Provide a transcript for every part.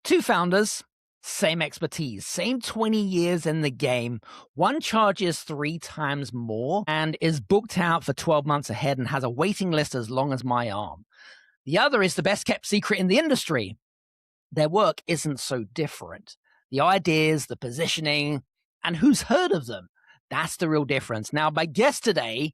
Two founders, same expertise, same 20 years in the game. One charges 3 times more and is booked out for 12 months ahead and has a waiting list as long as my arm. The other is the best kept secret in the industry. Their work isn't so different. The ideas, the positioning, and who's heard of them. That's the real difference. Now, my guest today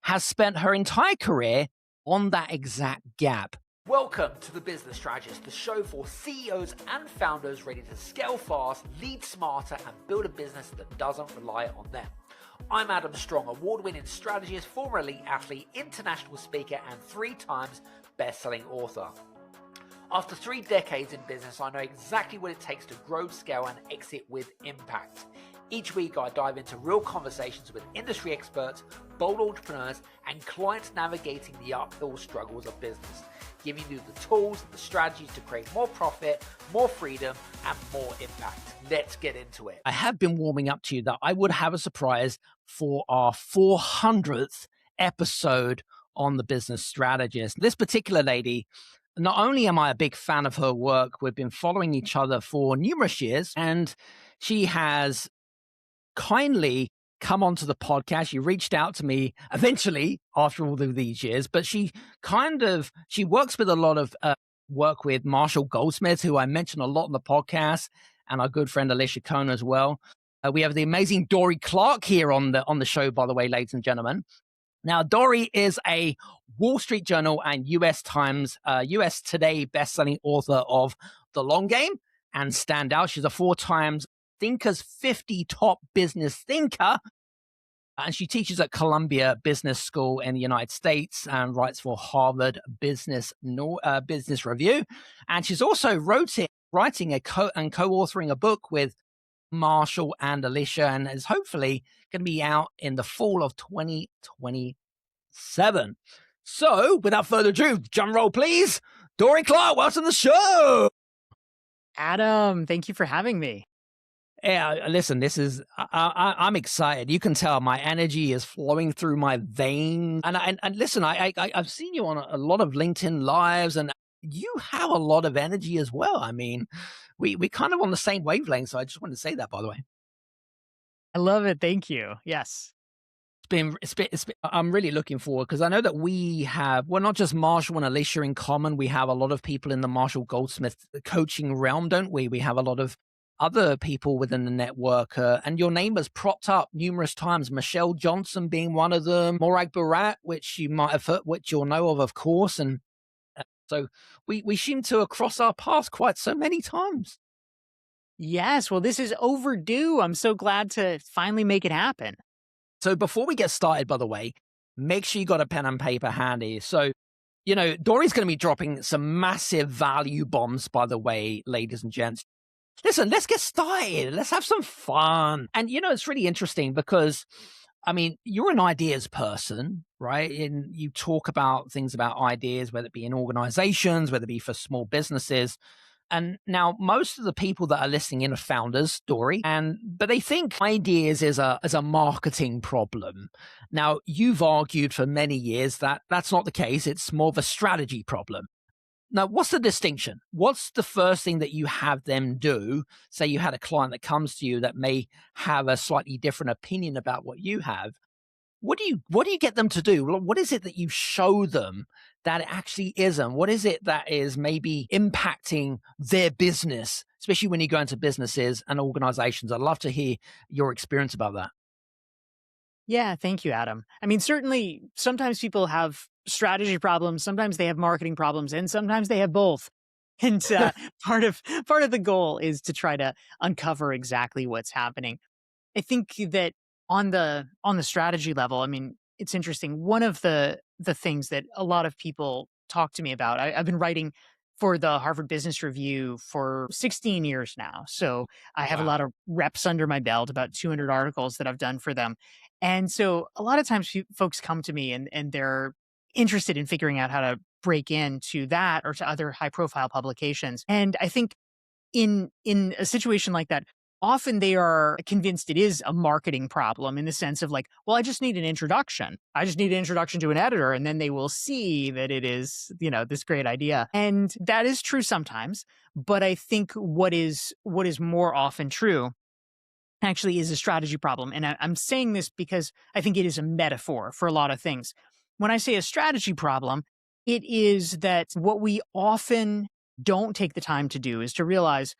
has spent her entire career on that exact gap. Welcome to The Business Strategist, the show for CEOs and founders ready to scale fast, lead smarter, and build a business that doesn't rely on them. I'm Adam Strong, award-winning strategist, former elite athlete, international speaker, and 3 times best-selling author. After 3 decades in business, I know exactly what it takes to grow, scale, and exit with impact. Each week, I dive into real conversations with industry experts, bold entrepreneurs, and clients navigating the uphill struggles of business, giving you the tools and the strategies to create more profit, more freedom, and more impact. Let's get into it. I have been warming up to you that I would have a surprise for our 400th episode on The Business Strategist. This particular lady, not only am I a big fan of her work, we've been following each other for numerous years, and she has kindly come onto the podcast. She reached out to me eventually after all of these years, but she works with a lot of work with Marshall Goldsmith, who I mentioned a lot on the podcast, and our good friend Alicia Cohn as well. We have the amazing Dory Clark here on the show, by the way, ladies and gentlemen. Now, Dory is a Wall Street Journal and US Today best-selling author of The Long Game and Stand Out. She's a 4 times Thinkers 50 top business thinker. And she teaches at Columbia Business School in the United States and writes for Harvard Business Review. And she's also writing and co-authoring a book with Marshall and Alicia, and is hopefully going to be out in the fall of 2027. So, without further ado, drum roll, please. Dory Clark, welcome to the show. Adam, thank you for having me. Yeah, listen, I'm excited. You can tell my energy is flowing through my veins. And listen, I've seen you on a lot of LinkedIn lives, and you have a lot of energy as well. I mean, we kind of on the same wavelength. So I just wanted to say that, by the way. I love it. Thank you. Yes. I'm really looking forward because I know that we're not just Marshall and Alicia in common. We have a lot of people in the Marshall Goldsmith coaching realm, don't we? We have a lot of other people within the network, and your name has propped up numerous times. Michelle Johnson being one of them, Morag Barat, which you might have heard, which you'll know of course. And so we seem to have crossed our paths quite so many times. Yes. Well, this is overdue. I'm so glad to finally make it happen. So before we get started, by the way, make sure you got a pen and paper handy. So, you know, Dory's going to be dropping some massive value bombs, by the way, ladies and gents. Listen, let's get started. Let's have some fun. And, you know, it's really interesting because, I mean, you're an ideas person, right? And you talk about things about ideas, whether it be in organizations, whether it be for small businesses. And now most of the people that are listening in are founders, Dory, but they think ideas is a marketing problem. Now, you've argued for many years that that's not the case. It's more of a strategy problem. Now, what's the distinction? What's the first thing that you have them do? Say you had a client that comes to you that may have a slightly different opinion about what you have. What do you get them to do? What is it that you show them that it actually isn't? What is it that is maybe impacting their business, especially when you go into businesses and organizations? I'd love to hear your experience about that. Yeah, thank you, Adam. I mean, certainly sometimes people have strategy problems, sometimes they have marketing problems, and sometimes they have both. And part of the goal is to try to uncover exactly what's happening. I think that on the strategy level, I mean, it's interesting. One of the things that a lot of people talk to me about, I've been writing for the Harvard Business Review for 16 years now. So I have a lot of reps under my belt, about 200 articles that I've done for them. And so a lot of times folks come to me and they're interested in figuring out how to break into that or to other high profile publications. And I think in a situation like that, often they are convinced it is a marketing problem in the sense of like, well, I just need an introduction. I just need an introduction to an editor, and then they will see that it is, this great idea. And that is true sometimes. But I think what is more often true actually is a strategy problem. And I'm saying this because I think it is a metaphor for a lot of things. When I say a strategy problem, it is that what we often don't take the time to do is to realize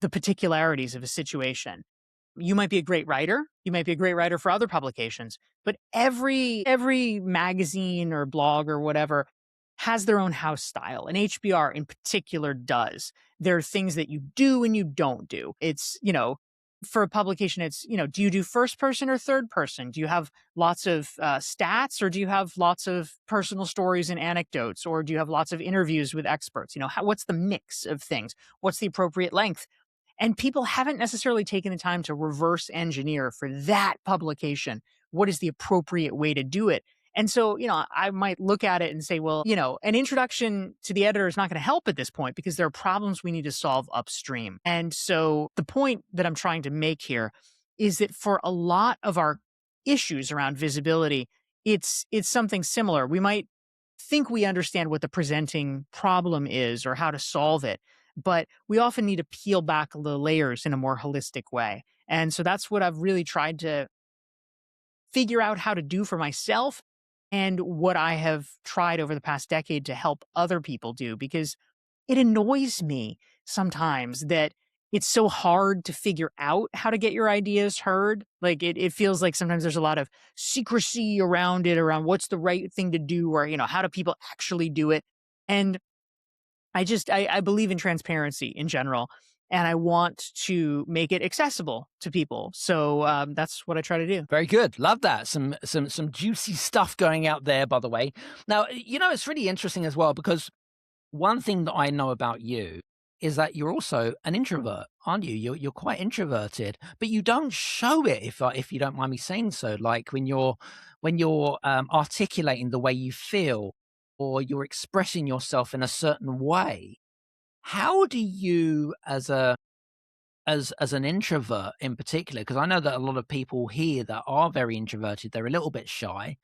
the particularities of a situation. You might be a great writer. You might be a great writer for other publications, but every magazine or blog or whatever has their own house style. And HBR in particular does. There are things that you do and you don't do. It's, for a publication, it's, do you do first person or third person? Do you have lots of stats, or do you have lots of personal stories and anecdotes, or do you have lots of interviews with experts? What's the mix of things? What's the appropriate length? And people haven't necessarily taken the time to reverse engineer for that publication. What is the appropriate way to do it? And so, I might look at it and say, well, an introduction to the editor is not going to help at this point because there are problems we need to solve upstream. And so the point that I'm trying to make here is that for a lot of our issues around visibility, it's something similar. We might think we understand what the presenting problem is or how to solve it, but we often need to peel back the layers in a more holistic way. And so that's what I've really tried to figure out how to do for myself, and what I have tried over the past decade to help other people do, because it annoys me sometimes that it's so hard to figure out how to get your ideas heard. Like it feels like sometimes there's a lot of secrecy around it, around what's the right thing to do, or, how do people actually do it? And I believe in transparency in general, and I want to make it accessible to people. So that's what I try to do. Very good. Love that. Some juicy stuff going out there, by the way. Now, it's really interesting as well, because one thing that I know about you is that you're also an introvert, aren't you? You're quite introverted, but you don't show it, if you don't mind me saying so. Like when you're articulating the way you feel, or you're expressing yourself in a certain way. How do you, as an introvert in particular, because I know that a lot of people here that are very introverted, they're a little bit shy.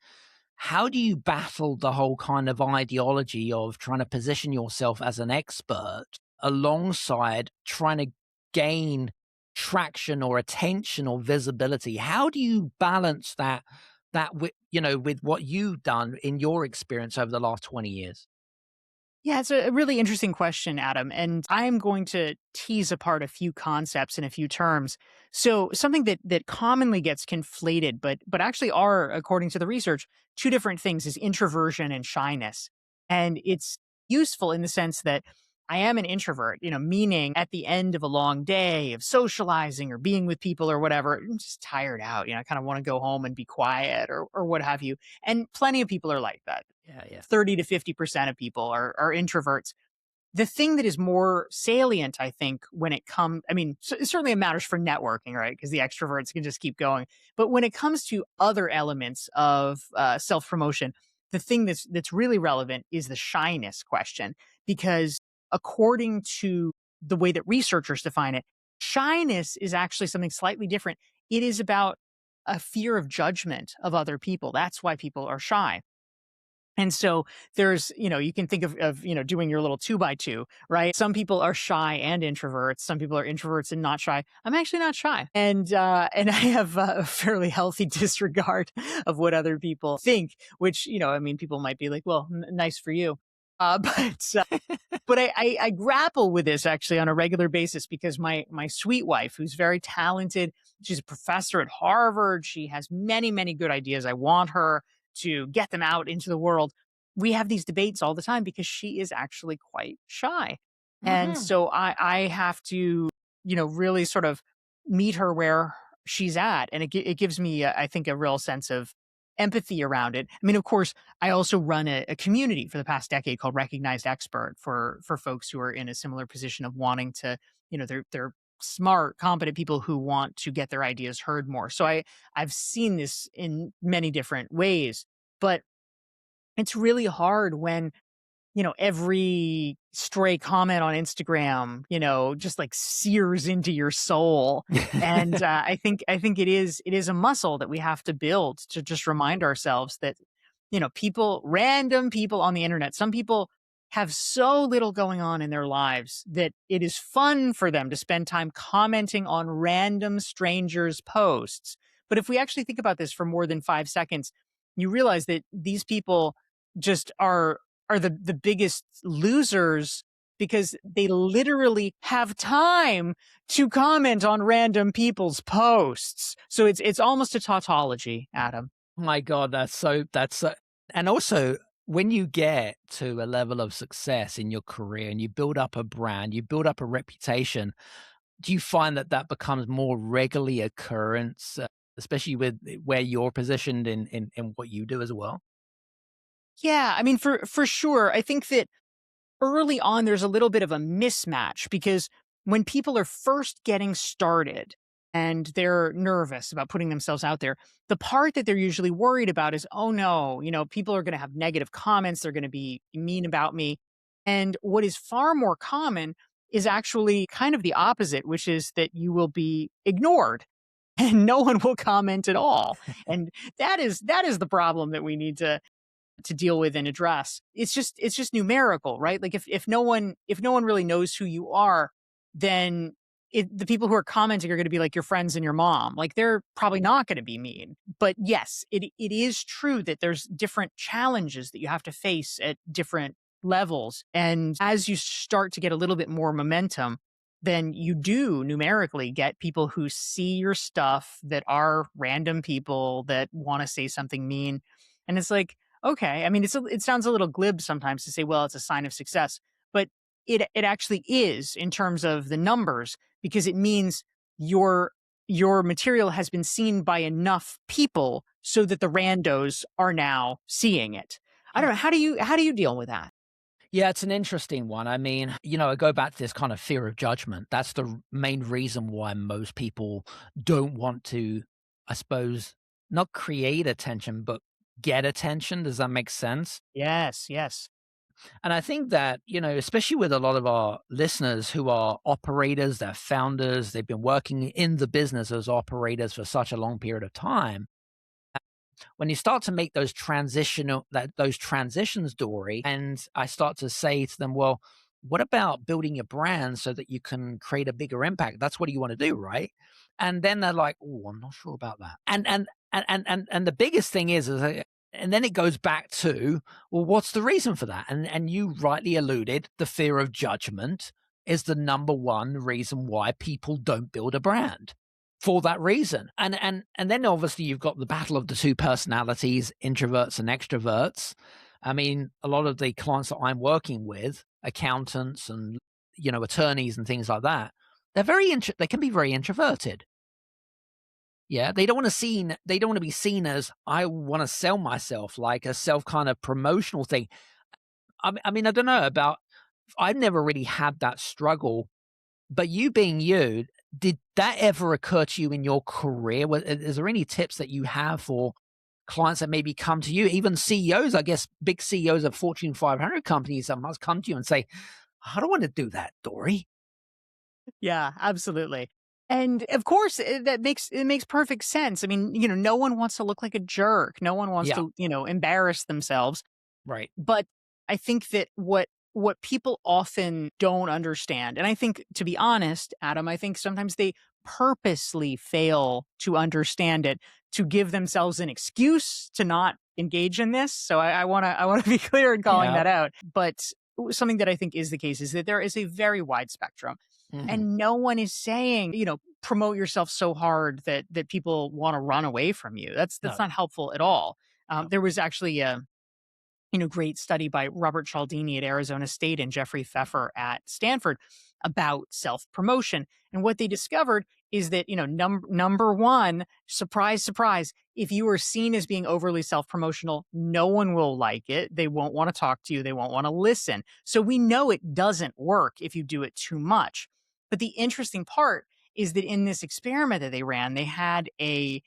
How do you battle the whole kind of ideology of trying to position yourself as an expert alongside trying to gain traction or attention or visibility? How do you balance that with what you've done in your experience over the last 20 years? Yeah, it's a really interesting question, Adam. And I am going to tease apart a few concepts and a few terms. So something that commonly gets conflated, but actually are, according to the research, two different things, is introversion and shyness. And it's useful in the sense that I am an introvert, meaning at the end of a long day of socializing or being with people or whatever, I'm just tired out. I kind of want to go home and be quiet, or what have you. And plenty of people are like that. Yeah, yeah. 30 to 50% of people are introverts. The thing that is more salient, I think, when it comes, certainly it matters for networking, right? Because the extroverts can just keep going. But when it comes to other elements of self promotion, the thing that's really relevant is the shyness question. Because according to the way that researchers define it, shyness is actually something slightly different. It is about a fear of judgment of other people. That's why people are shy. And so there's, you can think of, doing your little 2x2, right? Some people are shy and introverts. Some people are introverts and not shy. I'm actually not shy. And I have a fairly healthy disregard of what other people think, which, people might be like, well, nice for you. But I grapple with this actually on a regular basis, because my sweet wife, who's very talented, she's a professor at Harvard. She has many, many good ideas. I want her to get them out into the world. We have these debates all the time because she is actually quite shy. And Hmm. so I have to, really sort of meet her where she's at. And it gives me, I think, a real sense of empathy around it. Of course, I also run a community for the past decade called Recognized Expert for folks who are in a similar position of wanting to, they're smart, competent people who want to get their ideas heard more. So I've seen this in many different ways, but it's really hard when, every stray comment on Instagram, just like sears into your soul. And I think it is a muscle that we have to build to just remind ourselves that random people on the internet, some people have so little going on in their lives that it is fun for them to spend time commenting on random strangers' posts. But if we actually think about this for more than 5 seconds, you realize that these people just are the biggest losers because they literally have time to comment on random people's posts. So it's almost a tautology, Adam. My God, and also when you get to a level of success in your career and you build up a brand, you build up a reputation, do you find that that becomes more regularly occurrence, especially with where you're positioned in what you do as well? Yeah, I mean, for sure. I think that early on, there's a little bit of a mismatch because when people are first getting started and they're nervous about putting themselves out there, the part that they're usually worried about is, oh no, people are going to have negative comments. They're going to be mean about me. And what is far more common is actually kind of the opposite, which is that you will be ignored and no one will comment at all. And that is the problem that we need to deal with and address. It's just numerical, right? Like if no one really knows who you are, then the people who are commenting are going to be like your friends and your mom. Like they're probably not going to be mean. But yes, it is true that there's different challenges that you have to face at different levels. And as you start to get a little bit more momentum, then you do numerically get people who see your stuff that are random people that want to say something mean. And it's like, okay. I mean, it sounds a little glib sometimes to say, well, it's a sign of success, but it actually is in terms of the numbers because it means your your material has been seen by enough people so that the randos are now seeing it. I don't know. How do you deal with that? Yeah, it's an interesting one. I mean, I go back to this kind of fear of judgment. That's the main reason why most people don't want to, I suppose, not create attention, but get attention. Does that make sense? Yes, yes. And I think that, especially with a lot of our listeners who are operators, they're founders, they've been working in the business as operators for such a long period of time, when you start to make those transitions, Dory, and I start to say to them, well, what about building your brand so that you can create a bigger impact? That's what you want to do, right? And then they're like, oh, I'm not sure about that. And the biggest thing and then it goes back to, well, what's the reason for that? And you rightly alluded, the fear of judgment is the number one reason why people don't build a brand for that reason. And then obviously you've got the battle of the two personalities, introverts and extroverts. I mean, a lot of the clients that I'm working with, accountants and attorneys and things like that, they can be very introverted. Yeah, they don't want to be seen as I want to sell myself, like a self kind of promotional thing. I mean, I don't know about I've never really had that struggle, but you being you, did that ever occur to you in your career? Is there any tips that you have for clients that maybe come to you, even CEOs, I guess, big CEOs of Fortune 500 companies that must come to you and say, I don't want to do that, Dory. Yeah, absolutely. And of course, it makes perfect sense. I mean, no one wants to look like a jerk. No one wants Yeah, to, embarrass themselves. right. But I think that what people often don't understand, and I think to be honest, Adam, I think sometimes they purposely fail to understand it to give themselves an excuse to not engage in this. So I wanna be clear in calling Yeah. that out. But something that I think is the case is that there is a very wide spectrum. Hmm. And no one is saying, promote yourself so hard that people want to run away from you. That's No, not helpful at all. no. There was actually a great study by Robert Cialdini at Arizona State and Jeffrey Pfeffer at Stanford about self promotion. And what they discovered is that, number one, surprise, surprise, if you are seen as being overly self promotional, no one will like it. They won't want to talk to you. They won't want to listen. So we know it doesn't work if you do it too much. But the interesting part is that in this experiment that they ran, they had a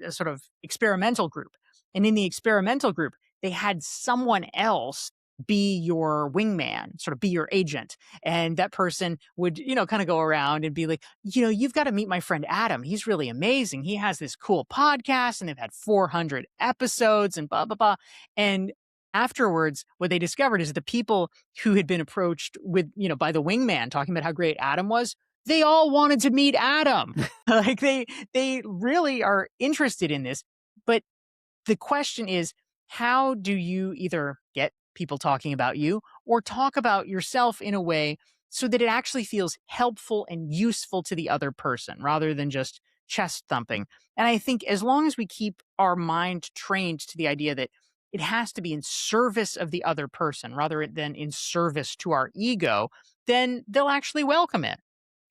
sort of experimental group. And in the experimental group, they had someone else be your wingman, sort of be your agent. And that person would, kind of go around and be like, you've got to meet my friend Adam. He's really amazing. He has this cool podcast and they've had 400 episodes and blah, blah, blah. And afterwards, what they discovered is the people who had been approached with, by the wingman talking about how great Adam was, they all wanted to meet Adam. Like they really are interested in this. But the question is, how do you either get people talking about you or talk about yourself in a way so that it actually feels helpful and useful to the other person rather than just chest thumping? And I think as long as we keep our mind trained to the idea that it has to be in service of the other person rather than in service to our ego, then they'll actually welcome it.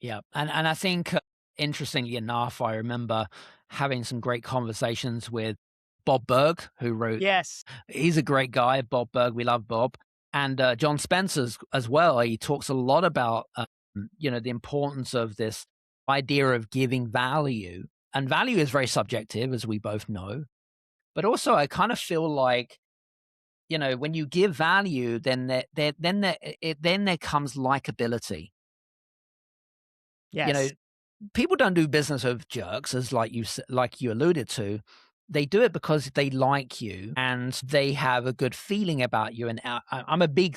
Yeah. And I think, interestingly enough, I remember having some great conversations with Bob Berg, who wrote, Yes. he's a great guy, Bob Berg. We love Bob. And John Spencer's as well. He talks a lot about, the importance of this idea of giving value. And value is very subjective, as we both know. But also, I kind of feel like, when you give value, then there comes likability. You know, Yes. people don't do business with jerks, as like you alluded to. They do it because they like you and they have a good feeling about you. And I'm a big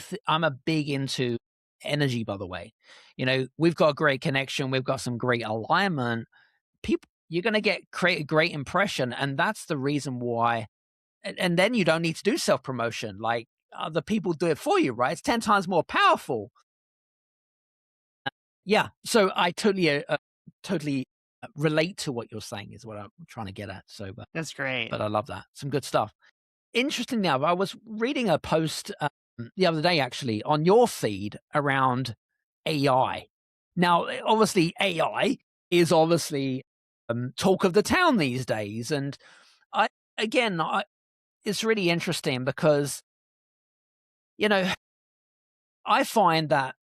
into energy, by the way. We've got a great connection. We've got some great alignment. People, you're going to create a great impression, and that's the reason why. And then you don't need to do self promotion. Like, other people do it for you, right? It's 10 times more powerful. Yeah. So I totally relate to what you're saying is what I'm trying to get at. So, That's great. but I love that. Some good stuff. Interesting. Now, I was reading a post the other day, actually, on your feed around AI. Now, obviously, AI is obviously talk of the town these days. And I, again, it's really interesting because, I find that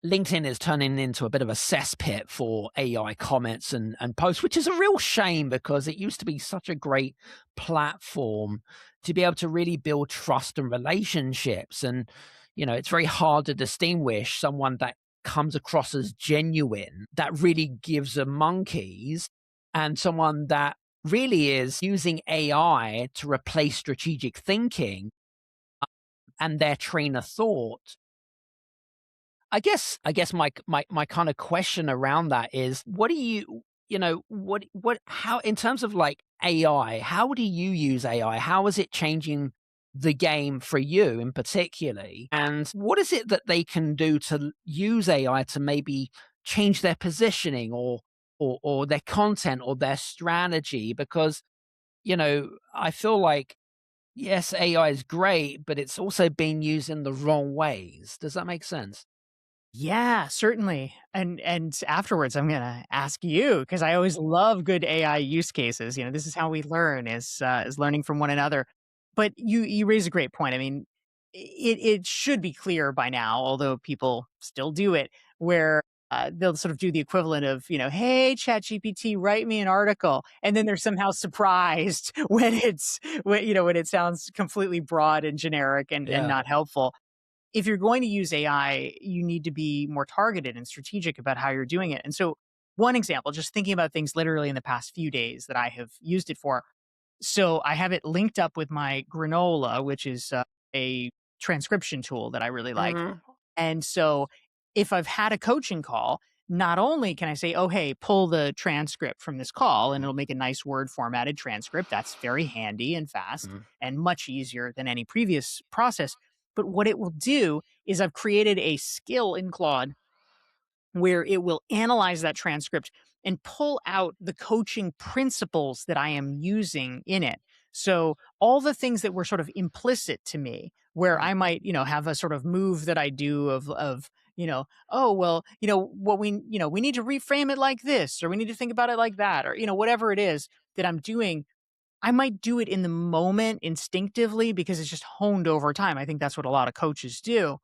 LinkedIn is turning into a bit of a cesspit for AI comments and posts, which is a real shame because it used to be such a great platform to be able to really build trust and relationships. And, it's very hard to distinguish someone that comes across as genuine, that really gives a monkeys, and someone that really is using AI to replace strategic thinking and their train of thought. I guess my kind of question around that is, what do how, in terms of like AI, how do you use AI? How is it changing the game for you in particularly? And what is it that they can do to use AI to maybe change their positioning or their content or their strategy? Because, I feel like, yes, AI is great, but it's also being used in the wrong ways. Does that make sense? Yeah, certainly. And afterwards, I'm gonna ask you because I always love good AI use cases. This is how we learn is learning from one another. But you raise a great point. I mean, it should be clear by now, although people still do it, where they'll sort of do the equivalent of, hey, ChatGPT, write me an article, and then they're somehow surprised when it sounds completely broad and generic and Yeah. not helpful. If you're going to use AI, you need to be more targeted and strategic about how you're doing it. And so, one example, just thinking about things literally in the past few days that I have used it for. So, I have it linked up with my Granola, which is a transcription tool that I really like. Mhm. And so, if I've had a coaching call, not only can I say, oh, hey, pull the transcript from this call, and it'll make a nice word formatted transcript. That's very handy and fast Mhm. and much easier than any previous process. But what it will do is I've created a skill in Claude where it will analyze that transcript and pull out the coaching principles that I am using in it. So all the things that were sort of implicit to me, where Mm. I might, have a sort of move that I do of, oh, well, what we need to reframe it like this, or we need to think about it like that, or, whatever it is that I'm doing, I might do it in the moment instinctively because it's just honed over time. I think that's what a lot of coaches do.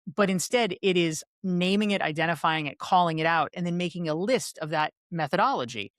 But instead, it is naming it, identifying it, calling it out, and then making a list of that methodology.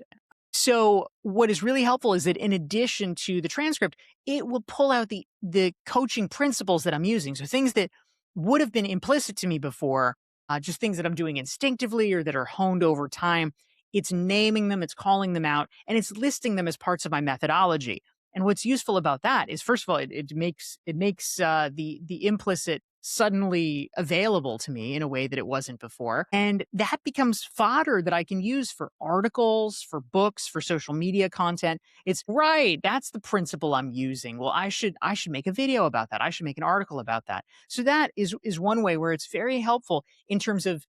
So what is really helpful is that in addition to the transcript, it will pull out the coaching principles that I'm using. So things that would have been implicit to me before, just things that I'm doing instinctively or that are honed over time. It's naming them, it's calling them out, and it's listing them as parts of my methodology. And what's useful about that is, first of all, it makes the implicit suddenly available to me in a way that it wasn't before, and that becomes fodder that I can use for articles, for books, for social media content. It's right. That's the principle I'm using. Well, I should make a video about that. I should make an article about that. So that is one way where it's very helpful in terms of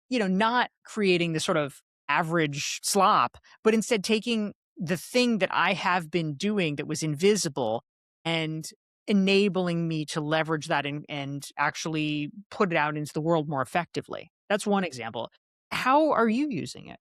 not creating the sort of average slop, but instead taking the thing that I have been doing that was invisible and enabling me to leverage that and actually put it out into the world more effectively. That's one example. How are you using it?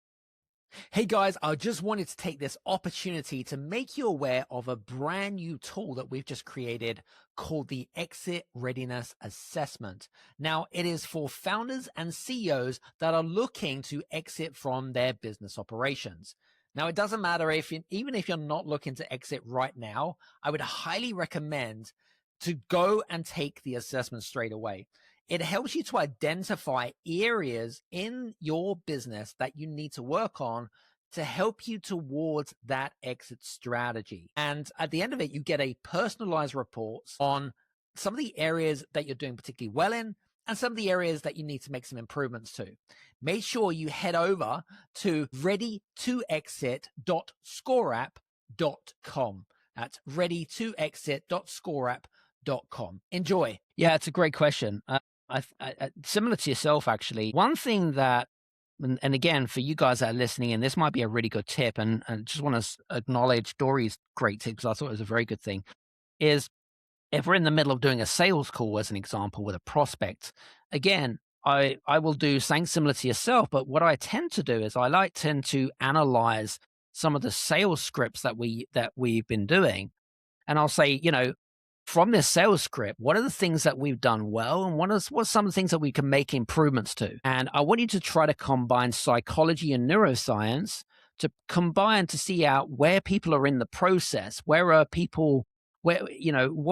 Hey guys, I just wanted to take this opportunity to make you aware of a brand new tool that we've just created called the Exit Readiness Assessment. Now, it is for founders and CEOs that are looking to exit from their business operations. Now, it doesn't matter even if you're not looking to exit right now, I would highly recommend to go and take the assessment straight away. It helps you to identify areas in your business that you need to work on to help you towards that exit strategy. And at the end of it, you get a personalized report on some of the areas that you're doing particularly well in and some of the areas that you need to make some improvements to. Make sure you head over to readytoexit.scoreapp.com. That's readytoexit.scoreapp.com. Enjoy. Yeah, it's a great question. Similar to yourself, actually. One thing that, and again, for you guys that are listening in, this might be a really good tip, and just want to acknowledge Dory's great tip because I thought it was a very good thing, is if we're in the middle of doing a sales call, as an example, with a prospect, again, I will do something similar to yourself, but what I tend to do is tend to analyze some of the sales scripts that we've been doing, and I'll say, from this sales script, what are the things that we've done well, and what's some of the things that we can make improvements to? And I want you to try to combine psychology and neuroscience to combine to see out where people are in the process. Where are people? What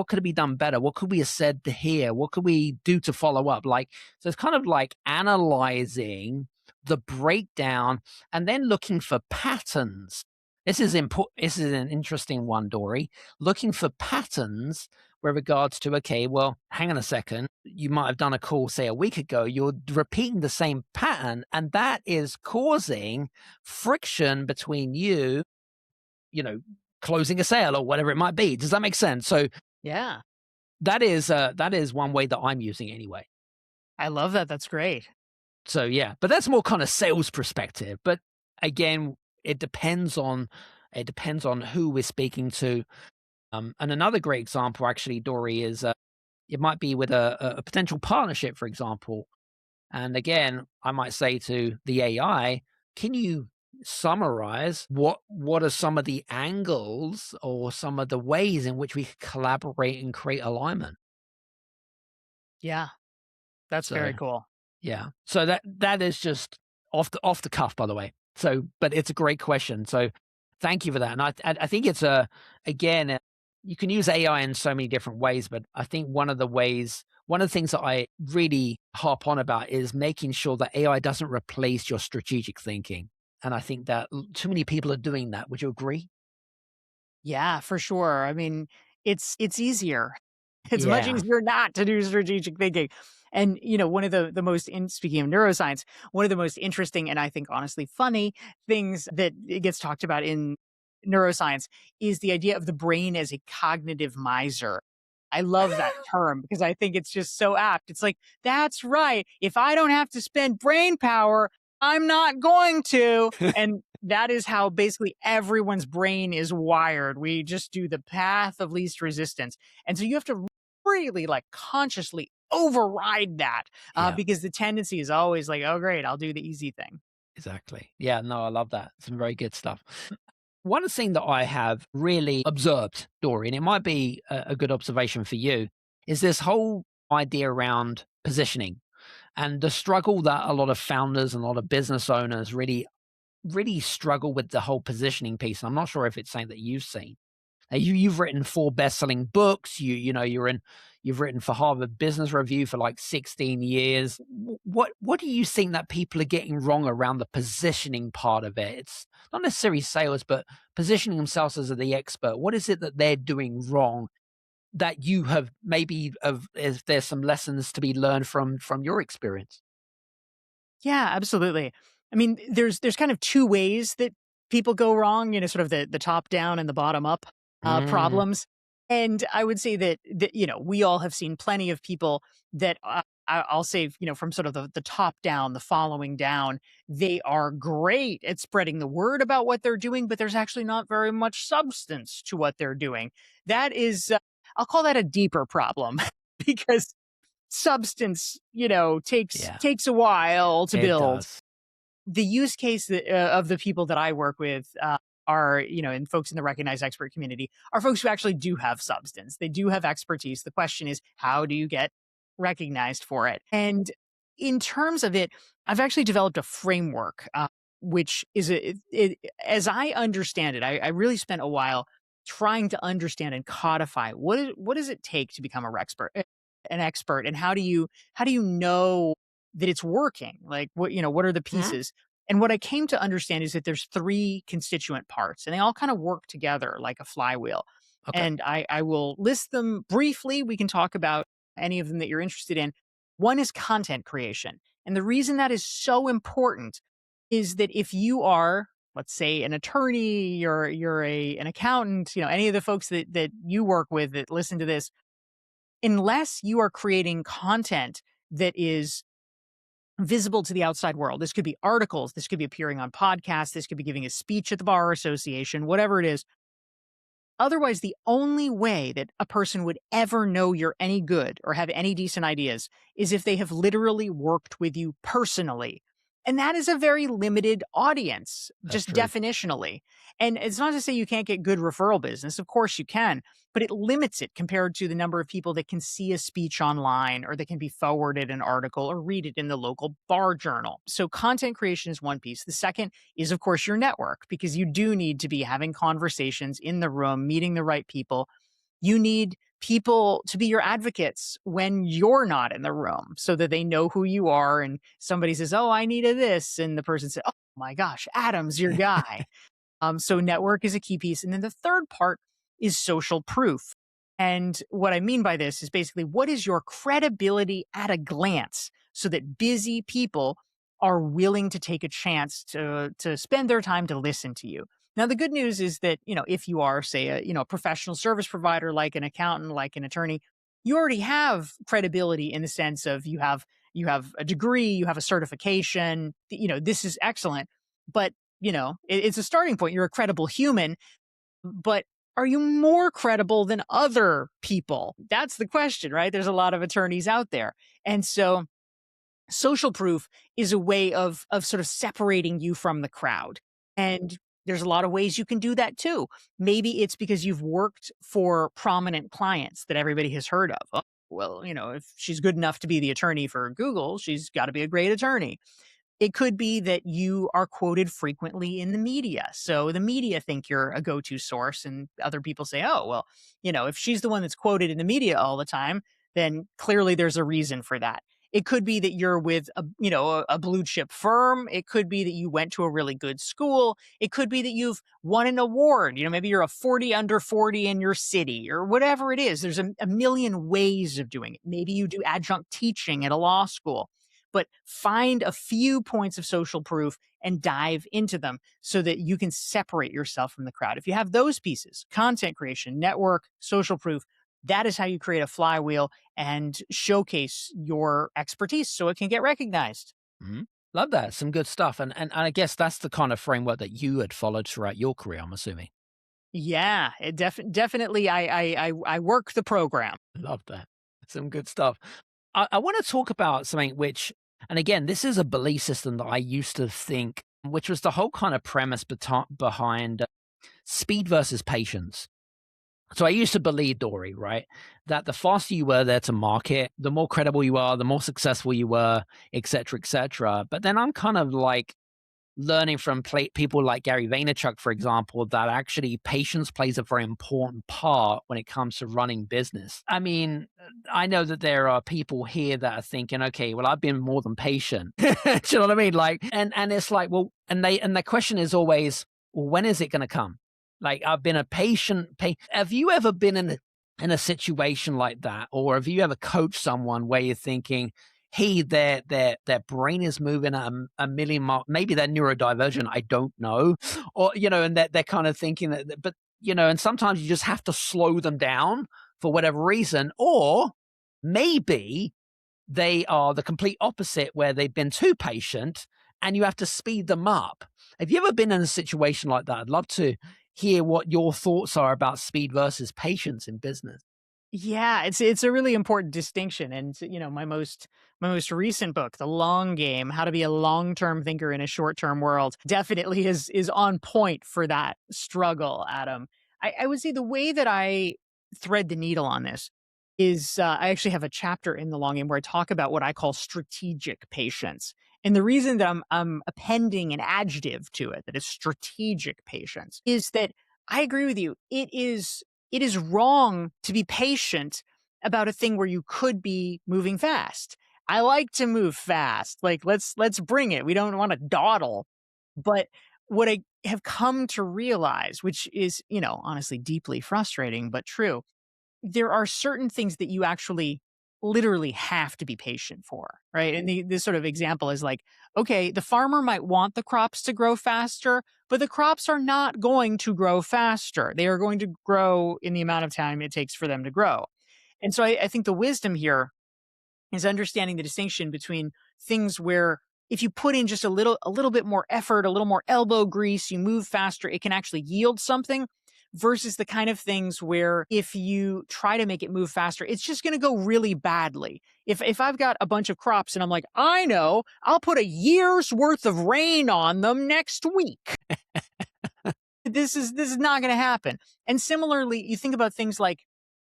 could be done better? What could we have said here? What could we do to follow up? So it's kind of like analyzing the breakdown and then looking for patterns. This is important. This is an interesting one, Dory. Looking for patterns with regards to, okay, well, hang on a second. You might have done a call, say, a week ago. You're repeating the same pattern, and that is causing friction between closing a sale or whatever it might be. Does that make sense? So Yeah, that is one way that I'm using it anyway. I love that. That's great. So yeah, but that's more kind of sales perspective. But again, it depends on who we're speaking to. And another great example, actually, Dory, is it might be with a potential partnership, for example. And again, I might say to the AI, can you summarize what are some of the angles or some of the ways in which we could collaborate and create alignment? Yeah, that's So very cool. yeah. So that is just off the cuff, by the way. So, but it's a great question. So, thank you for that. And I think it's you can use AI in so many different ways, but I think one of the things that I really harp on about is making sure that AI doesn't replace your strategic thinking. And I think that too many people are doing that. Would you agree? Yeah, for sure. I mean, it's easier. It's much Yeah. easier not to do strategic thinking. And one of the most in speaking of neuroscience, one of the most interesting and I think honestly funny things that it gets talked about in neuroscience is the idea of the brain as a cognitive miser. I love that term because I think it's just so apt. It's like, that's right. If I don't have to spend brain power, I'm not going to. And that is how basically everyone's brain is wired. We just do the path of least resistance. And so you have to really like consciously override that Yeah. because the tendency is always like, oh, great, I'll do the easy thing. Exactly. Yeah, no, I love that. Some very good stuff. One thing that I have really observed, Dory, and it might be a good observation for you, is this whole idea around positioning and the struggle that a lot of founders and a lot of business owners really really struggle with the whole positioning piece. I'm not sure if it's something that you've seen. You've written 4 best-selling books. You've written for Harvard Business Review for like 16 years. What do you think that people are getting wrong around the positioning part of it? It's not necessarily sales, but positioning themselves as the expert. What is it that they're doing wrong that you have maybe is there some lessons to be learned from your experience? Yeah, absolutely. I mean, there's kind of two ways that people go wrong, sort of the top down and the bottom up Mm, problems. And I would say that we all have seen plenty of people that I'll say from sort of the top down, the following down, they are great at spreading the word about what they're doing, but there's actually not very much substance to what they're doing. That is, I'll call that a deeper problem because substance, takes yeah, takes a while to it build. does. The use case of the people that I work with are, and folks in the recognized expert community are folks who actually do have substance. They do have expertise. The question is, how do you get recognized for it? And in terms of it, I've actually developed a framework, which is, as I understand it, I really spent a while trying to understand and codify what does it take to become an expert, and how do you know that it's working? Like what are the Mhm. pieces? And what I came to understand is that there's three constituent parts and they all kind of work together like a flywheel. Okay. And I will list them briefly. We can talk about any of them that you're interested in. One is content creation. And the reason that is so important is that if you are, let's say, an attorney, you're an accountant, any of the folks that you work with that listen to this, unless you are creating content that is visible to the outside world. This could be articles, this could be appearing on podcasts, this could be giving a speech at the bar association, whatever it is. Otherwise, the only way that a person would ever know you're any good or have any decent ideas is if they have literally worked with you personally. And that is a very limited audience, That's just true. definitionally. And it's not to say you can't get good referral business. Of course you can, but it limits it compared to the number of people that can see a speech online or that can be forwarded an article or read it in the local bar journal. So content creation is one piece. The second is, of course, your network, because you do need to be having conversations in the room, meeting the right people. You need people to be your advocates when you're not in the room so that they know who you are. And somebody says, "Oh, I needed this." And the person said, "Oh my gosh, Adam's your guy." So network is a key piece. And then the third part is social proof. And what I mean by this is basically what is your credibility at a glance so that busy people are willing to take a chance to spend their time to listen to you. Now, the good news is that, if you are, say, a professional service provider, like an accountant, like an attorney, you already have credibility in the sense of you have a degree, you have a certification, this is excellent. But it's a starting point. You're a credible human, but are you more credible than other people? That's the question, right? There's a lot of attorneys out there. And so social proof is a way of sort of separating you from the crowd. And there's a lot of ways you can do that too. Maybe it's because you've worked for prominent clients that everybody has heard of. Oh, well, if she's good enough to be the attorney for Google, she's got to be a great attorney. It could be that you are quoted frequently in the media. So the media think you're a go to source, and other people say, oh, well, if she's the one that's quoted in the media all the time, then clearly there's a reason for that. It could be that you're with a blue chip firm. It could be that you went to a really good school. It could be that you've won an award. Maybe you're a 40 under 40 in your city or whatever it is. There's a million ways of doing it. Maybe you do adjunct teaching at a law school, but find a few points of social proof and dive into them so that you can separate yourself from the crowd. If you have those pieces, content creation, network, social proof, that is how you create a flywheel and showcase your expertise so it can get recognized. Mhm. Love that. Some good stuff. And I guess that's the kind of framework that you had followed throughout your career, I'm assuming. Yeah, it definitely I work the program. Love that. Some good stuff. I want to talk about something which, and again, this is a belief system that I used to think, which was the whole kind of premise behind speed versus patience. So I used to believe, Dory, right, that the faster you were there to market, the more credible you are, the more successful you were, et cetera, et cetera. But then I'm kind of like, learning from people like Gary Vaynerchuk, for example, that actually patience plays a very important part when it comes to running business. I mean, I know that there are people here that are thinking, okay, well, I've been more than patient. Do you know what I mean? Like, and it's like, well, and the question is always, well, when is it going to come? Like, I've been a patient. Have you ever been in a situation like that, or have you ever coached someone where you're thinking, hey, their brain is moving at a million miles. Maybe they're neurodivergent. I don't know, or and they're kind of thinking that. But and sometimes you just have to slow them down for whatever reason, or maybe they are the complete opposite, where they've been too patient, and you have to speed them up. Have you ever been in a situation like that? I'd love to hear what your thoughts are about speed versus patience in business. Yeah, it's a really important distinction, and my most recent book, The Long Game: How to Be a Long-Term Thinker in a Short-Term World, definitely is on point for that struggle, Adam. I would say the way that I thread the needle on this is I actually have a chapter in The Long Game where I talk about what I call strategic patience, and the reason that I'm appending an adjective to it, that is strategic patience, is that I agree with you. It is wrong to be patient about a thing where you could be moving fast. I like to move fast. Like let's bring it. We don't want to dawdle. But what I have come to realize, which is, honestly deeply frustrating but true, there are certain things that you actually literally have to be patient for, right? And this sort of example is like, okay, the farmer might want the crops to grow faster, but the crops are not going to grow faster. They are going to grow in the amount of time it takes for them to grow. And so I think the wisdom here is understanding the distinction between things where if you put in just a little bit more effort, a little more elbow grease, you move faster, it can actually yield something, versus the kind of things where if you try to make it move faster, it's just going to go really badly. If I've got a bunch of crops and I'm like, I know, I'll put a year's worth of rain on them next week. This is not going to happen. And similarly, you think about things like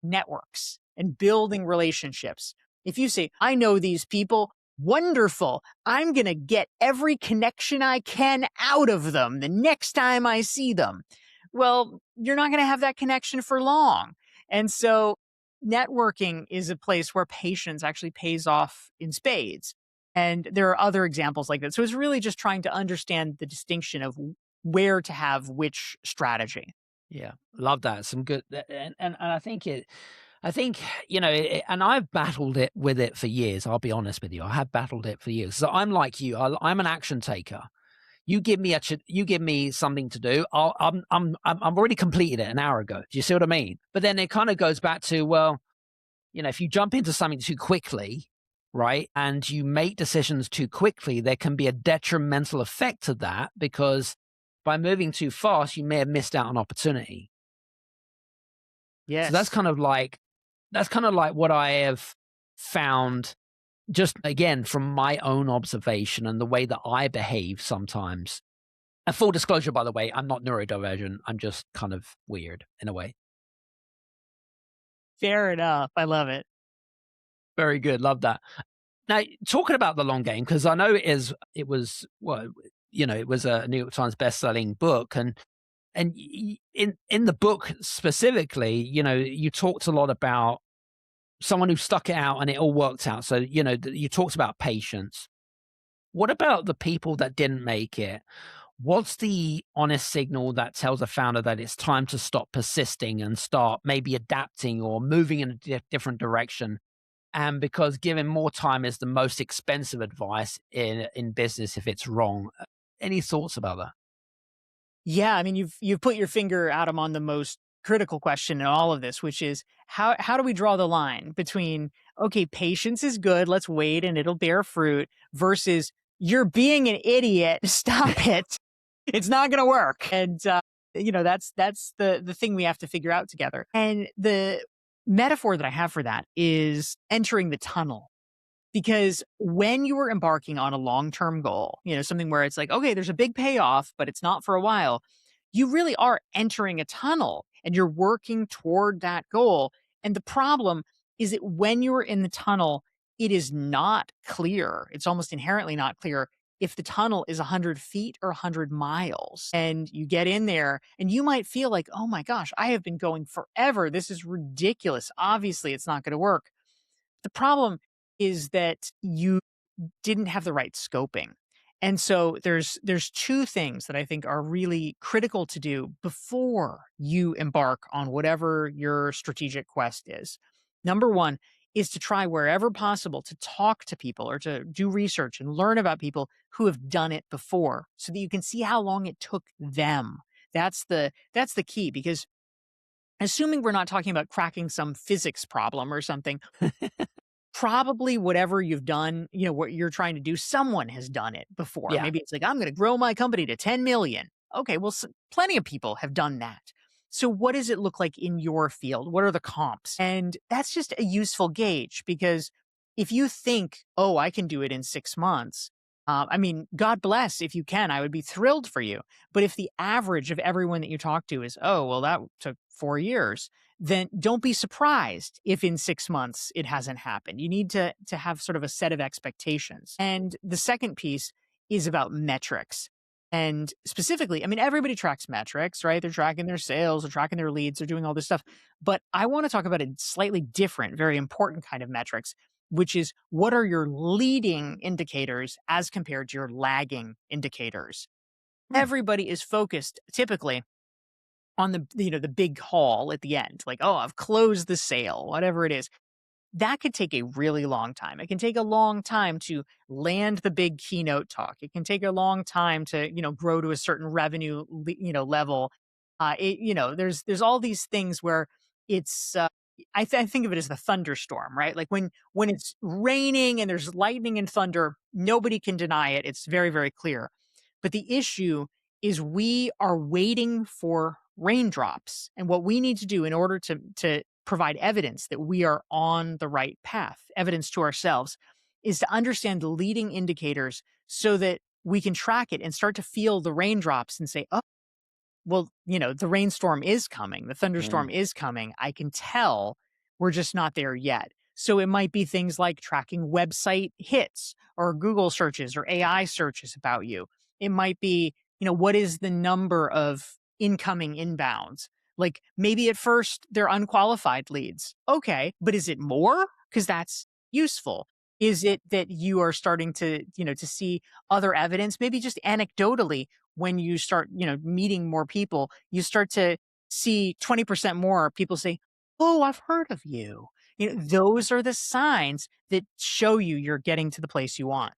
networks and building relationships. If you say, I know these people, wonderful, I'm going to get every connection I can out of them the next time I see them. Well, you're not going to have that connection for long. And so networking is a place where patience actually pays off in spades. And there are other examples like that. So it's really just trying to understand the distinction of where to have which strategy. Yeah, love that. Some good, and I think and I've battled it with it for years. I'll be honest with you, I have battled it for years. So I'm like you. I'm an action taker. You give me something to do. I'm already completed it an hour ago. Do you see what I mean? But then it kind of goes back to, well, if you jump into something too quickly, right, and you make decisions too quickly, there can be a detrimental effect to that, because by moving too fast, you may have missed out on opportunity. So Yes. that's kind of like what I have found, just again from my own observation and the way that I behave sometimes. And full disclosure, by the way, I'm not neurodivergent. I'm just kind of weird in a way. Fair enough. I love it. Very good. Love that. Now, talking about the long game, because I know it was, well, it was a New York Times best-selling book, and in the book specifically, you talked a lot about someone who stuck it out and it all worked out. So, you talked about patience. What about the people that didn't make it? What's the honest signal that tells a founder that it's time to stop persisting and start maybe adapting or moving in a different direction? And because giving more time is the most expensive advice in business if it's wrong. Any thoughts about that? Yeah, I mean, you've put your finger, Adam, on the most critical question in all of this, which is how do we draw the line between, okay, patience is good, let's wait and it'll bear fruit, versus you're being an idiot, stop it, it's not going to work. And that's the thing we have to figure out together. And the metaphor that I have for that is entering the tunnel. Because when you are embarking on a long-term goal, something where it's like, okay, there's a big payoff, but it's not for a while, you really are entering a tunnel and you're working toward that goal. And the problem is that when you're in the tunnel, it is not clear. It's almost inherently not clear if the tunnel is 100 feet or 100 miles. And you get in there and you might feel like, oh my gosh, I have been going forever. This is ridiculous. Obviously, it's not going to work. The problem is that you didn't have the right scoping. And so there's two things that I think are really critical to do before you embark on whatever your strategic quest is. Number 1 is to try wherever possible to talk to people or to do research and learn about people who have done it before so that you can see how long it took them. That's the key, because assuming we're not talking about cracking some physics problem or something, probably whatever you've done, what you're trying to do, someone has done it before. Yeah. Maybe it's like, I'm going to grow my company to 10 million. Okay, well, plenty of people have done that. So what does it look like in your field? What are the comps? And that's just a useful gauge, because if you think, oh, I can do it in 6 months, I mean, God bless if you can. I would be thrilled for you. But if the average of everyone that you talk to is, oh, well, that took 4 years, then don't be surprised if in 6 months it hasn't happened. You need to have sort of a set of expectations. And the second piece is about metrics. And specifically, I mean, everybody tracks metrics, right? They're tracking their sales, they're tracking their leads, they're doing all this stuff. But I want to talk about a slightly different, very important kind of metrics, which is, what are your leading indicators as compared to your lagging indicators? Hmm. Everybody is focused typically on the big haul at the end, like, oh, I've closed the sale, whatever it is. That could take a really long time. It can take a long time to land the big keynote talk. It can take a long time to, grow to a certain revenue, level. There's all these things where it's, I think of it as the thunderstorm, right? Like when it's raining and there's lightning and thunder, nobody can deny it. It's very, very clear. But the issue is we are waiting for raindrops. And what we need to do in order to provide evidence that we are on the right path, evidence to ourselves, is to understand the leading indicators so that we can track it and start to feel the raindrops and say, oh, well, the rainstorm is coming, the thunderstorm Mm. is coming. I can tell, we're just not there yet. So it might be things like tracking website hits or Google searches or AI searches about you. It might be, what is the number of incoming inbounds? Like, maybe at first they're unqualified leads. Okay, but is it more? Because that's useful. Is it that you are starting to see other evidence, maybe just anecdotally, when you start, meeting more people, you start to see 20% more people say, oh, I've heard of you. Those are the signs that show you're getting to the place you want.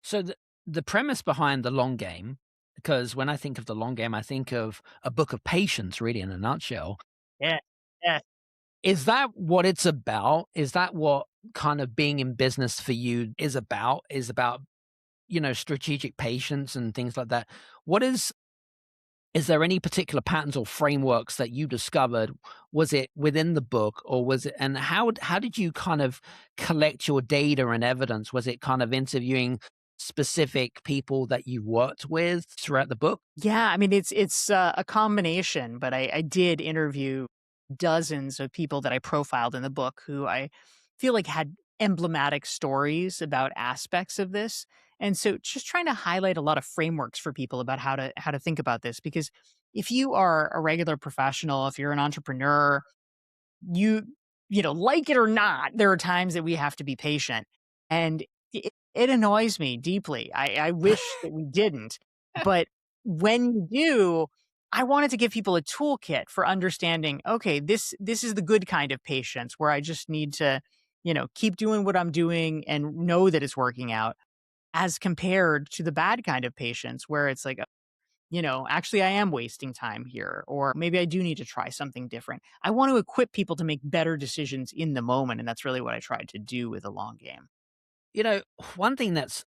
So the premise behind the long game, because when I think of the long game, I think of a book of patience, really, in a nutshell. Yeah. Yeah. Is that what it's about? Is that what kind of being in business for you is about? Is about, strategic patience and things like that? What is there any particular patterns or frameworks that you discovered? Was it within the book, or was it, and how did you kind of collect your data and evidence? Was it kind of interviewing specific people that you worked with throughout the book? Yeah, I mean, it's a combination, but I did interview dozens of people that I profiled in the book who I feel like had emblematic stories about aspects of this. And so just trying to highlight a lot of frameworks for people about how to think about this, because if you are a regular professional, if you're an entrepreneur, you like it or not, there are times that we have to be patient, and it annoys me deeply. I wish that we didn't, but when you do, I wanted to give people a toolkit for understanding, okay, this is the good kind of patience, where I just need to keep doing what I'm doing and know that it's working out, as compared to the bad kind of patience, where it's like, actually I am wasting time here, or maybe I do need to try something different. I want to equip people to make better decisions in the moment. And that's really what I tried to do with the long game. You know, one thing that's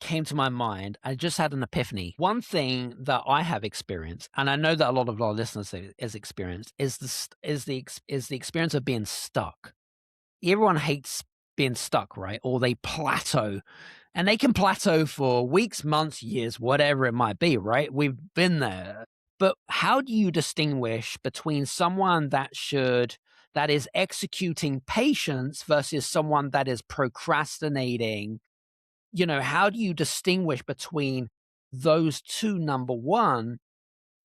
came to my mind, I just had an epiphany. One thing that I have experienced, and I know that a lot of our listeners has experienced, is the experience of being stuck. Everyone hates being stuck, right? Or they plateau, and they can plateau for weeks, months, years, whatever it might be, right? We've been there. But how do you distinguish between someone that is executing patience versus someone that is procrastinating how do you distinguish between those two, number one?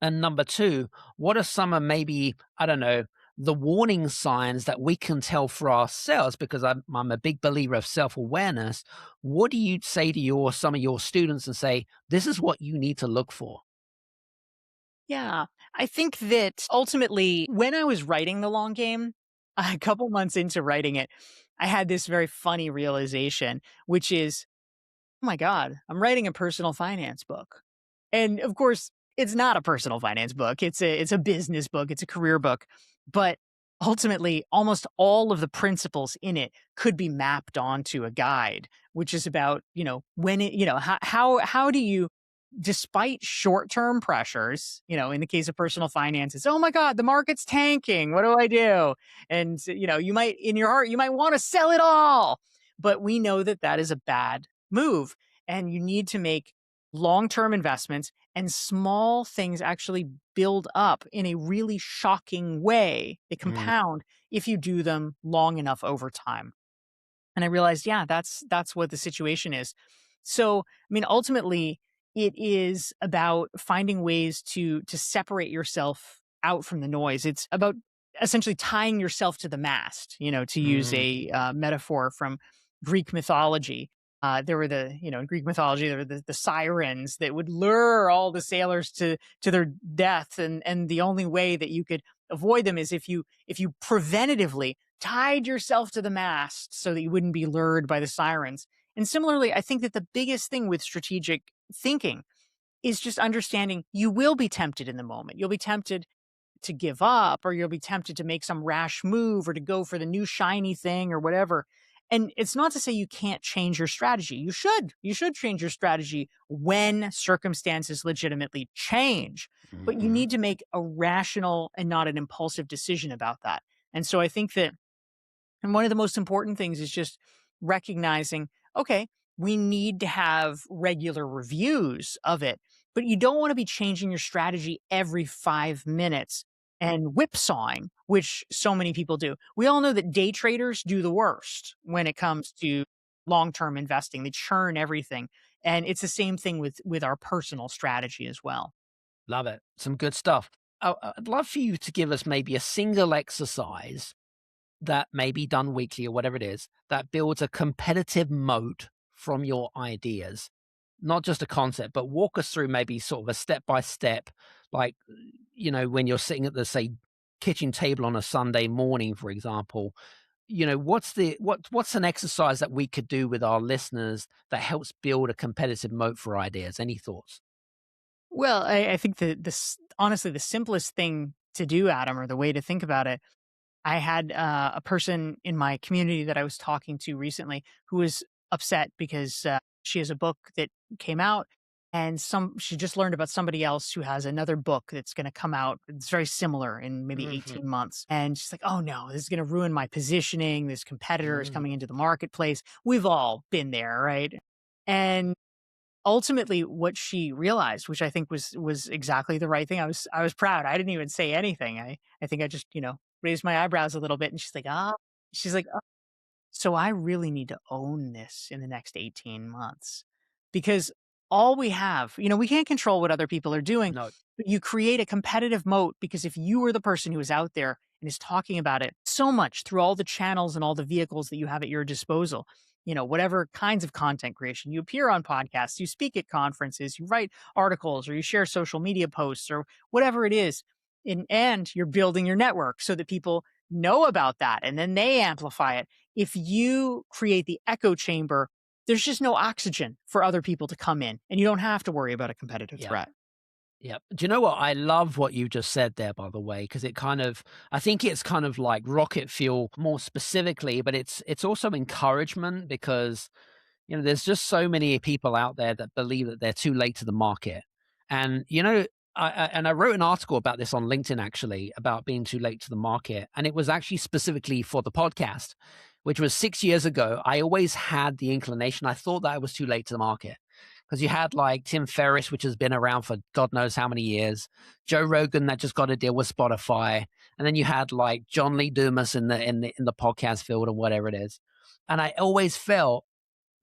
And number two, what are some of maybe, I don't know, the warning signs that we can tell for ourselves? Because I'm a big believer of self-awareness. What do you say to some of your students and say, this is what you need to look for? Yeah. I think that ultimately, when I was writing The Long Game, a couple months into writing it, I had this very funny realization, which is, oh my God, I'm writing a personal finance book. And of course, it's not a personal finance book. It's a business book, it's a career book. But ultimately, almost all of the principles in it could be mapped onto a guide, which is about, when it, how do you, despite short-term pressures, in the case of personal finances, oh my God, the market's tanking. What do I do? And you might, in your heart, you might want to sell it all. But we know that that is a bad move. And you need to make long-term investments, and small things actually build up in a really shocking way. They Mm, compound if you do them long enough over time. And I realized, yeah, that's what the situation is. So, I mean, ultimately, it is about finding ways to separate yourself out from the noise. It's about essentially tying yourself to the mast, to use mm, a metaphor from Greek mythology. There were in Greek mythology, there were the sirens that would lure all the sailors to their death. And the only way that you could avoid them is if you preventatively tied yourself to the mast so that you wouldn't be lured by the sirens. And similarly, I think that the biggest thing with strategic thinking is just understanding you will be tempted in the moment. You'll be tempted to give up, or you'll be tempted to make some rash move, or to go for the new shiny thing, or whatever. And it's not to say you can't change your strategy. You should. You should change your strategy when circumstances legitimately change. But you mhm. need to make a rational and not an impulsive decision about that. And so I think that, and one of the most important things is just recognizing, okay, we need to have regular reviews of it, but you don't want to be changing your strategy every 5 minutes and whipsawing, which so many people do. We all know that day traders do the worst when it comes to long-term investing. They churn everything. And it's the same thing with our personal strategy as well. Love it. Some good stuff. I'd love for you to give us maybe a single exercise that may be done weekly or whatever it is that builds a competitive moat from your ideas. Not just a concept, but walk us through maybe sort of a step by step, like, when you're sitting at the, say, kitchen table on a Sunday morning, for example, what's an exercise that we could do with our listeners that helps build a competitive moat for ideas? Any thoughts? Well, I think that this honestly the simplest thing to do, Adam, or the way to think about it, I had a person in my community that I was talking to recently who was upset because she has a book that came out, and she just learned about somebody else who has another book that's going to come out. It's very similar in maybe Mhm, 18 months. And she's like, oh no, this is going to ruin my positioning. This competitor is mhm. coming into the marketplace. We've all been there, right? And ultimately what she realized, which I think was exactly the right thing. I was proud. I didn't even say anything. I think I just, raised my eyebrows a little bit, and she's like, "Ah." She's like, so I really need to own this in the next 18 months, because all we have, we can't control what other people are doing, No. but you create a competitive moat because if you were the person who is out there and is talking about it so much through all the channels and all the vehicles that you have at your disposal, whatever kinds of content creation, you appear on podcasts, you speak at conferences, you write articles, or you share social media posts, or whatever it is, and you're building your network so that people know about that and then they amplify it. If you create the echo chamber, there's just no oxygen for other people to come in, and you don't have to worry about a competitive Yeah. threat. Yeah. Do you know what? I love what you just said there, by the way, because I think it's kind of like rocket fuel more specifically, but it's also encouragement because, there's just so many people out there that believe that they're too late to the market. And, I wrote an article about this on LinkedIn actually about being too late to the market. And it was actually specifically for the podcast, which was 6 years ago. I always had the inclination. I thought that I was too late to the market because you had like Tim Ferriss, which has been around for God knows how many years, Joe Rogan that just got a deal with Spotify, and then you had like John Lee Dumas in the podcast field or whatever it is. And I always felt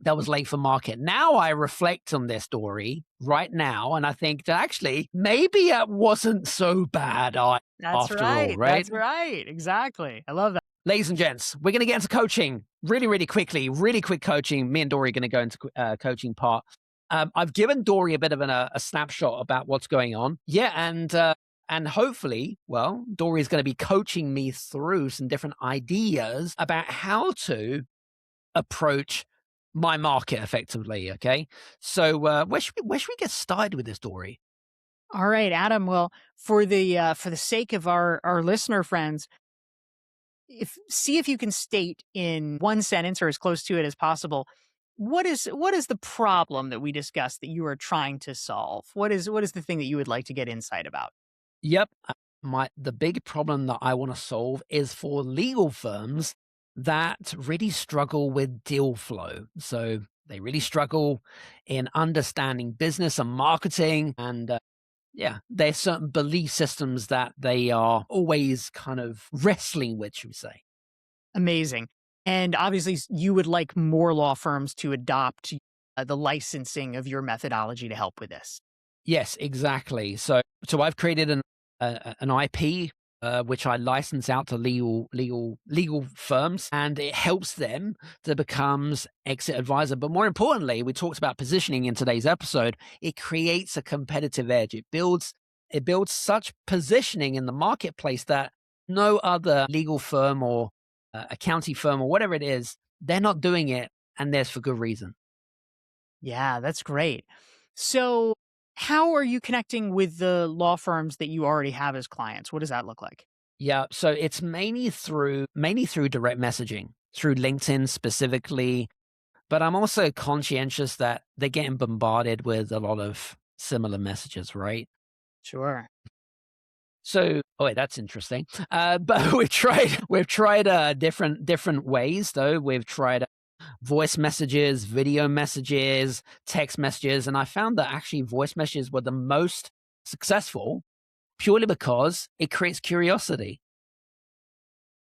that was late for market. Now I reflect on this story right now, and I think that actually maybe it wasn't so bad That's after all, right. right? That's right. Exactly. I love that. Ladies and gents, we're going to get into coaching really, really quickly. Really quick coaching. Me and Dory are going to go into coaching part. I've given Dory a bit of a snapshot about what's going on. Yeah, and hopefully, well, Dory is going to be coaching me through some different ideas about how to approach my market effectively. Okay, so where should we get started with this, Dory? All right, Adam. Well, for the sake of our listener friends, if see if you can state in one sentence or as close to it as possible, what is the problem that we discussed that you are trying to solve? What is the thing that you would like to get insight about? Yep. The big problem that I want to solve is for legal firms that really struggle with deal flow. So they really struggle in understanding business and marketing. And yeah, there's certain belief systems that they are always kind of wrestling with, should we say. Amazing. And obviously, you would like more law firms to adopt the licensing of your methodology to help with this. Yes, exactly. So I've created an IP which I license out to legal firms, and it helps them to become exit advisor. But more importantly, we talked about positioning in today's episode. It creates a competitive edge. It builds such positioning in the marketplace that no other legal firm or accounting firm or whatever it is, they're not doing it, and there's for good reason. Yeah, that's great. So, how are you connecting with the law firms that you already have as clients? What does that look like? Yeah, so it's mainly through direct messaging, through LinkedIn specifically, but I'm also conscientious that they're getting bombarded with a lot of similar messages, right? Sure. So, oh wait, that's interesting. But we've tried different ways though. We've tried voice messages, video messages, text messages, and I found that actually voice messages were the most successful purely because it creates curiosity.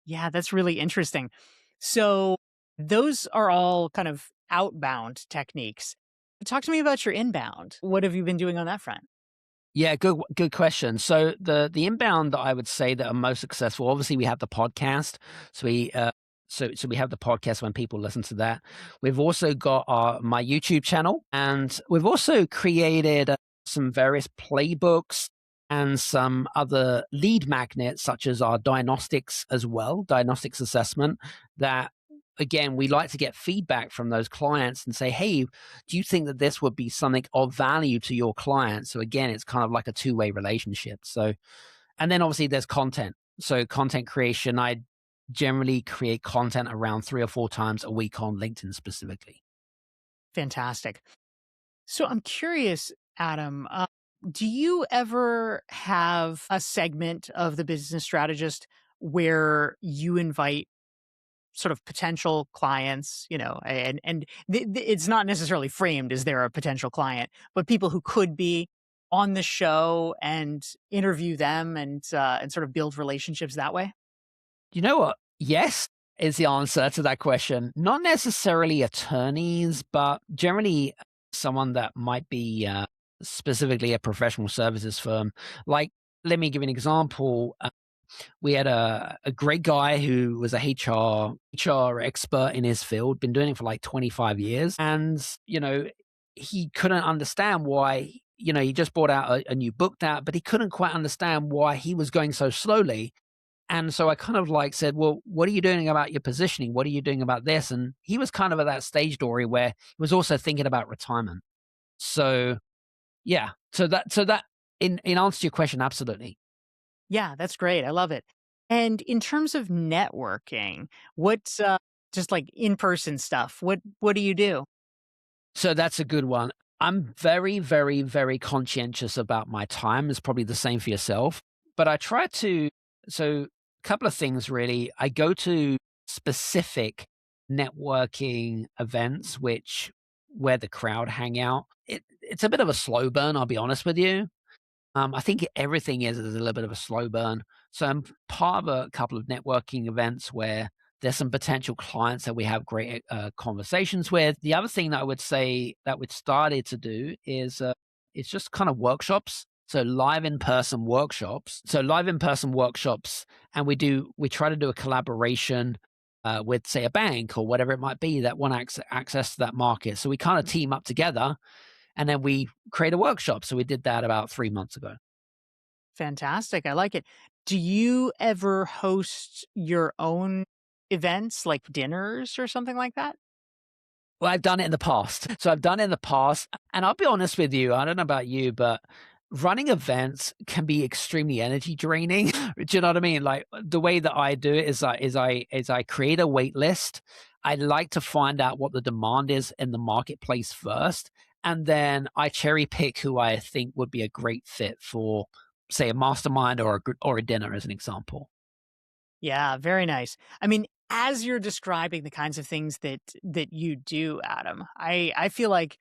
Yeah, that's really interesting. So, those are all kind of outbound techniques. Talk to me about your inbound. What have you been doing on that front? Yeah, good question. So the inbound that I would say that are most successful, obviously we have the podcast. So we have the podcast when people listen to that. We've also got my YouTube channel, and we've also created some various playbooks and some other lead magnets, such as our diagnostics as well, diagnostics assessment. That again, we like to get feedback from those clients and say, hey, do you think that this would be something of value to your client? So again, it's kind of like a two-way relationship. So, and then obviously there's content. So content creation, I generally create content around 3 or 4 times a week on LinkedIn specifically. Fantastic. So, I'm curious, Adam, do you ever have a segment of the business strategist where you invite sort of potential clients, it's not necessarily framed as they're a potential client, but people who could be on the show and interview them and sort of build relationships that way? You know what? Yes is the answer to that question. Not necessarily attorneys, but generally someone that might be specifically a professional services firm. Like, let me give you an example. We had a great guy who was a HR expert in his field, been doing it for like 25 years. And, he couldn't understand why, he just brought out a new book out, but he couldn't quite understand why he was going so slowly. And so I kind of like said, well, what are you doing about your positioning? What are you doing about this? And he was kind of at that stage, Dory, where he was also thinking about retirement. So yeah, so that in answer to your question, absolutely. Yeah, that's great. I love it. And in terms of networking, what's just like in-person stuff? What do you do? So that's a good one. I'm very, very, very conscientious about my time. It's probably the same for yourself. But I try to, so a couple of things really. I go to specific networking events, where the crowd hang out. It's a bit of a slow burn, I'll be honest with you. I think everything is a little bit of a slow burn. So I'm part of a couple of networking events where There's some potential clients that we have great conversations with. The other thing that I would say that we've started to do is it's just kind of workshops. So live in person workshops. So live in person workshops, and we try to do a collaboration with, say, a bank or whatever it might be that want access to that market. So we kind of team up together, and then we create a workshop. So we did that about 3 months ago. Fantastic. I like it. Do you ever host your own events like dinners or something like that? Well, I've done it in the past. So I've done it in the past, and I'll be honest with you, I don't know about you, but running events can be extremely energy draining. Do you know what I mean? Like the way that I do it is I create a wait list. I like to find out what the demand is in the marketplace first, and then I cherry pick who I think would be a great fit for, say, a mastermind or a dinner, as an example. Yeah, very nice. I mean, as you're describing the kinds of things that you do, Adam, I feel like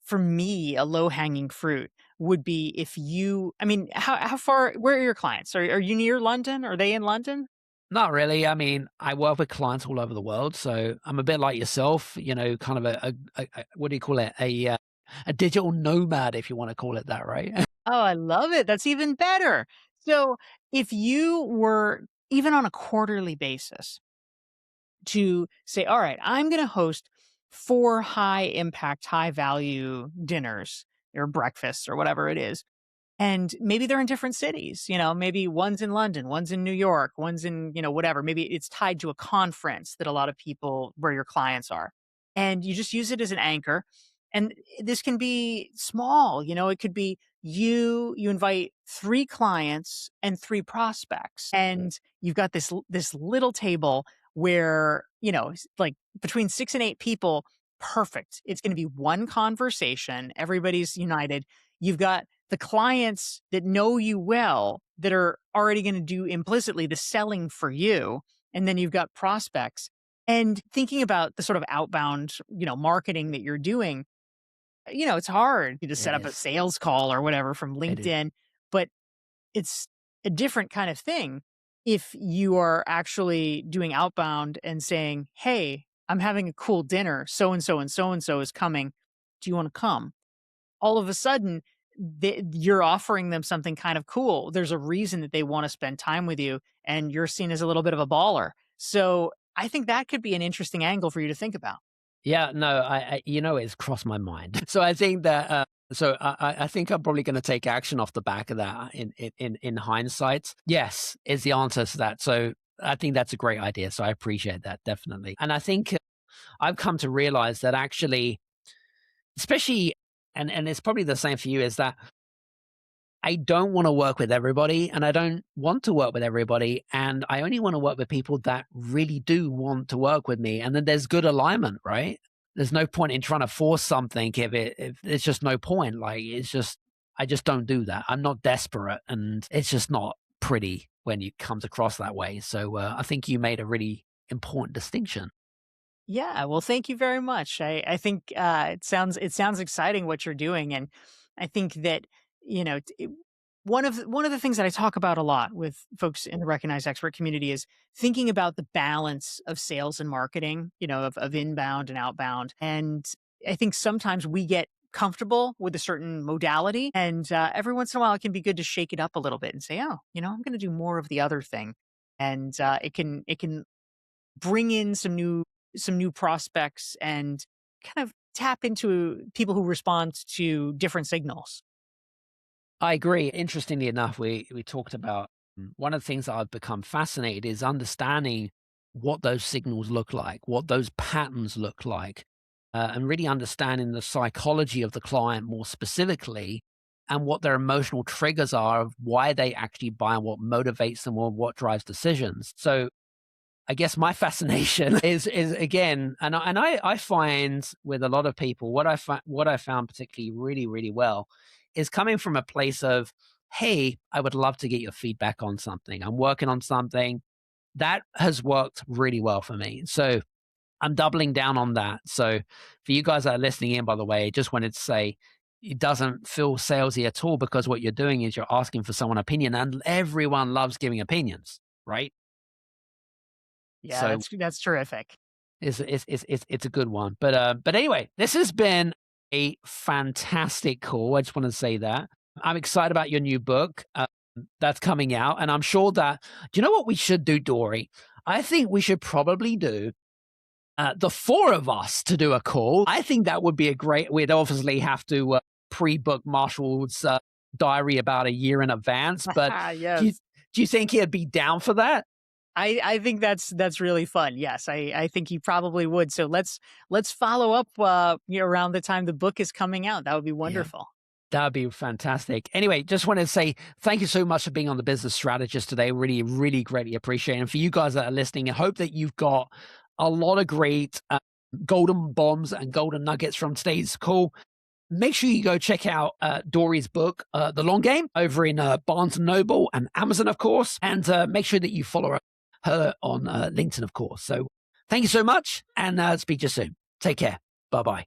for me, a low-hanging fruit would be if you I mean, how far where are your clients? Are you near London? Are they in London? Not really. I mean, I work with clients all over the world, so I'm a bit like yourself, kind of a what do you call it? A digital nomad, if you want to call it that, right? Oh, I love it. That's even better. So, if you were even on a quarterly basis to say, "All right, I'm gonna host 4 high impact, high value dinners or breakfasts," or whatever it is, and maybe they're in different cities, maybe one's in London, one's in New York, one's in, whatever. Maybe it's tied to a conference that a lot of people where your clients are. And you just use it as an anchor. And this can be small, it could be you invite 3 clients and 3 prospects. And you've got this little table where, like between 6 and 8 people, perfect. It's going to be one conversation, everybody's united. You've got the clients that know you well that are already going to do implicitly the selling for you. And then you've got prospects. And thinking about the sort of outbound, marketing that you're doing, it's hard to It set up a is. sales call or whatever from It is. LinkedIn, but it's a different kind of thing if you are actually doing outbound and saying, "Hey, I'm having a cool dinner. So and so and so and so is coming. Do you want to come?" All of a sudden, you're offering them something kind of cool. There's a reason that they want to spend time with you, and you're seen as a little bit of a baller. So I think that could be an interesting angle for you to think about. Yeah, no, it's crossed my mind. So I think that, I think I'm probably going to take action off the back of that. In hindsight, yes, is the answer to that. So I think that's a great idea. So I appreciate that, definitely. And I think I've come to realize that actually, especially, and it's probably the same for you, is that I don't want to work with everybody, and I don't want to work with everybody. And I only want to work with people that really do want to work with me. And then there's good alignment, right? There's no point in trying to force something if it's just no point. Like, I just don't do that. I'm not desperate, and it's just not pretty when it comes across that way. So I think you made a really important distinction. Yeah, well, thank you very much. I think it sounds exciting what you're doing, and I think that one of the things that I talk about a lot with folks in the recognized expert community is thinking about the balance of sales and marketing, of inbound and outbound. And I think sometimes we get comfortable with a certain modality, and every once in a while, it can be good to shake it up a little bit and say, "Oh, I'm going to do more of the other thing," and it can bring in some new prospects and kind of tap into people who respond to different signals. I agree. Interestingly enough, we talked about one of the things that I've become fascinated is understanding what those signals look like, what those patterns look like, and really understanding the psychology of the client more specifically, and what their emotional triggers are of why they actually buy and what motivates them or what drives decisions. So I guess my fascination is again, and I find with a lot of people what I found particularly really really well is coming from a place of, hey, I would love to get your feedback on something. I'm working on something that has worked really well for me. So I'm doubling down on that. So for you guys that are listening in, by the way, I just wanted to say it doesn't feel salesy at all because what you're doing is you're asking for someone's opinion, and everyone loves giving opinions, right? Yeah, So that's terrific. it's a good one. But anyway, this has been a fantastic call. I just want to say that I'm excited about your new book that's coming out, and I'm sure that. Do you know what we should do, Dory? I think we should probably do the four of us to do a call. I think that would be a great. We'd obviously have to pre-book Marshall's diary about a year in advance. But do you Yes. do you think he'd be down for that? I think that's really fun. Yes, I think he probably would. So let's follow up around the time the book is coming out. That would be Yeah. wonderful. That'd be fantastic. Anyway, just want to say thank you so much for being on the Business Strategist today. Really, really greatly appreciate it. And for you guys that are listening, I hope that you've got a lot of great golden bombs and golden nuggets from today's call. Make sure you go check out Dory's book, The Long Game, over in Barnes & Noble and Amazon, of course. And make sure that you follow her on LinkedIn, of course. So thank you so much, and speak to you soon. Take care. Bye-bye.